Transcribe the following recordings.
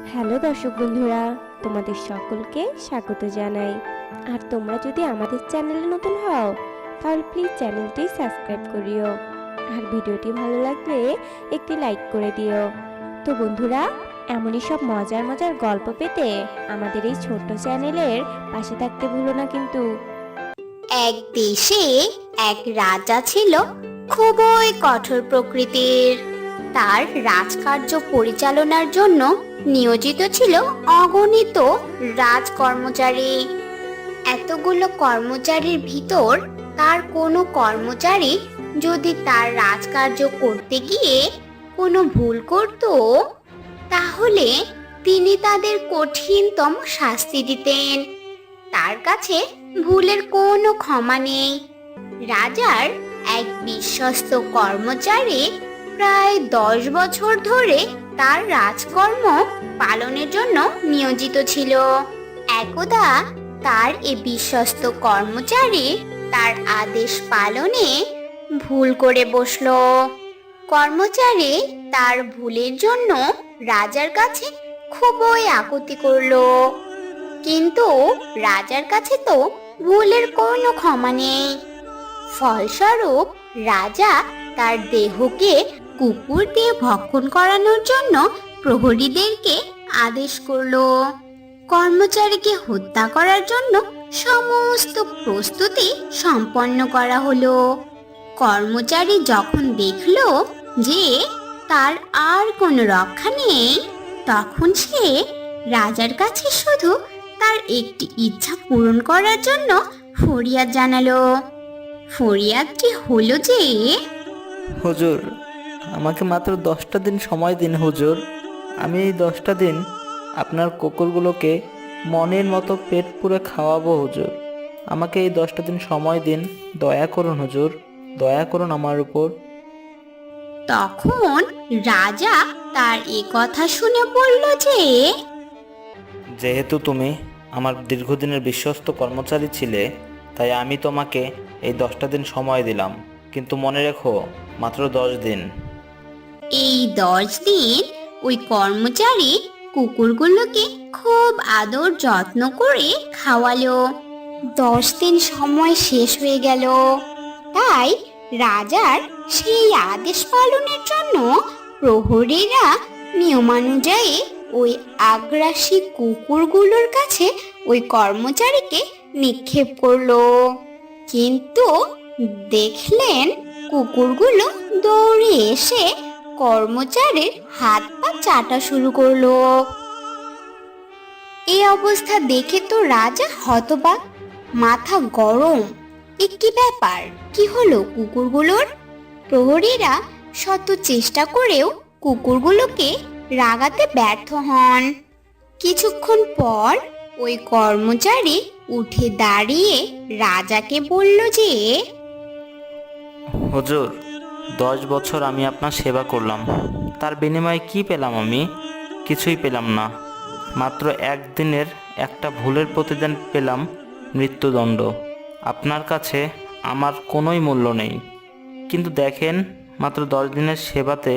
Hello দর্শক বন্ধুরা, তোমাদের সকলকে স্বাগত জানাই। আর তোমরা যদি আমাদের চ্যানেলে নতুন হও তাহলে প্লিজ চ্যানেলটি সাবস্ক্রাইব করিও, আর ভিডিওটি ভালো লাগলে একটি লাইক করে দিও। তো বন্ধুরা, এমনই সব মজার মজার গল্প পেতে আমাদের এই ছোট্ট চ্যানেলের পাশে থাকতে ভুলো না কিন্তু। এক দেশে এক রাজা ছিল, খুবই কঠোর প্রকৃতির। তার রাজকার্য পরিচালনার জন্য নিয়োজিত ছিল অগণিত রাজকর্মচারী। এতগুলো কর্মচারীর ভিতর তার কোনো কর্মচারী যদি তার রাজকার্য করতে গিয়ে কোনো ভুল করত, তাহলে তিনি তাদের কঠিনতম শাস্তি দিতেন। তার কাছে ভুলের কোনো ক্ষমা নেই। রাজার এক বিশ্বস্ত কর্মচারী প্রায় 10 বছর ধরে তার রাজকর্ম পালনের জন্য নিয়োজিত ছিল। একদা তার এই বিশ্বস্ত কর্মচারী তার আদেশ পালনে ভুল করে বসলো। কর্মচারী তার ভুলের জন্য রাজার কাছে খুবই আকুতি করলো, কিন্তু রাজার কাছে তো ভুলের কোনো ক্ষমা নেই। ফলস্বরূপ রাজা তার দেহকে কুকুর দিয়ে ভক্ষণ করানোর জন্য প্রহরীদেরকে আদেশ করলো। কর্মচারীকে হত্যা করার জন্য সমস্ত প্রস্তুতি সম্পন্ন করা হলো। কর্মচারী যখন দেখলো যে তার আর কোনো রক্ষা নেই, তখন সে রাজার কাছে শুধু তার একটি ইচ্ছা পূরণ করার জন্য ফরিয়াদ জানালো। ফরিয়াদটি হলো যে, হুজুর, আমাকে মাত্র 10টা দিন সময় দিন হুজুর। আমি এই 10টা দিন আপনার কুকুরগুলোকে মনের মতো পেট পুরে খাওয়াবো হুজুর। আমাকে এই 10টা দিন সময় দিন, দয়া করুন হুজুর, দয়া করুন আমার উপর। তখন রাজা তার এ কথা শুনে বলল যে, যেহেতু তুমি আমার দীর্ঘদিনের বিশ্বস্ত কর্মচারী ছিলে, তাই আমি তোমাকে এই 10টা দিন সময় দিলাম, কিন্তু মনে রেখো, মাত্র 10 দিন। এই 10 দিন ওই কর্মচারী কুকুরগুলোকে খুব আদর যত্ন করে খাওয়ালো। 10 দিন সময় শেষ হয়ে গেল। তাই রাজার সেই আদেশ পালনের জন্য প্রহরীরা নিয়মানুযায়ী ওই আগ্রাসী কুকুরগুলোর কাছে ওই কর্মচারীকে নিক্ষেপ করলো। কিন্তু দেখলেন কুকুরগুলো দৌড়ে এসে কর্মচারীর হাত পা চাটা শুরু করলো। এই অবস্থা দেখে তো রাজা হতবাক, মাথা গরম। এ কি ব্যাপার, কি হলো কুকুরগুলোর? প্রহরীরা শত চেষ্টা করেও কুকুরগুলোকে রাগাতে ব্যর্থ হন। কিছুক্ষণ পর ওই কর্মচারী উঠে দাঁড়িয়ে রাজাকে বলল যে, হুজুর, 10 বছর আমি আপনার সেবা করলাম, তার বিনিময়ে কি পেলাম? আমি কিছুই পেলাম না। মাত্র একদিনের একটা ভুলের প্রতিদান পেলাম, মৃত্যুদণ্ড। আপনার কাছে আমার কোনোই মূল্য নেই। কিন্তু দেখেন, মাত্র 10 দিনের সেবাতে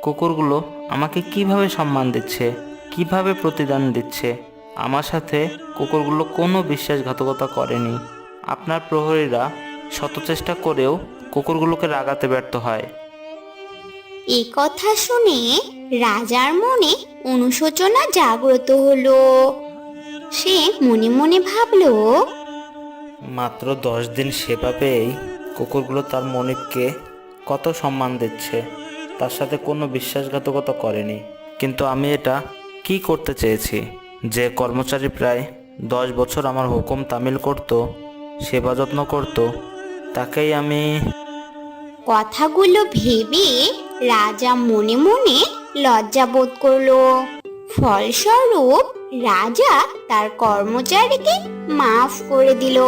কুকুরগুলো আমাকে কিভাবে সম্মান দিচ্ছে, কিভাবে প্রতিদান দিচ্ছে। আমার সাথে কুকুরগুলো কোনো বিশ্বাসঘাতকতা করেনি। আপনার প্রহরীরা শত চেষ্টা করেও কুকুরগুলোকে রাগাতে ব্যর্থ হয়। এ কথা শুনে রাজার মনে অনুশোচনা জাগ্রত হলো। সে মনে মনে ভাবলো, মাত্র 10 দিন সেবা পেয়েই কুকুরগুলো তার মালিককে কত সম্মান দিচ্ছে, তার সাথে কোনো বিশ্বাসঘাতকতা করেনি। কিন্তু আমি এটা কি করতে চেয়েছি? যে কর্মচারী প্রায় 10 বছর আমার হুকুম তামিল করত, সেবা যত্ন করত, তাকেই আমি... কথাগুলো ভেবে রাজা মনে মনে লজ্জা বোধ করলো। ফলস্বরূপ রাজা তার কর্মচারীকে মাফ করে দিল।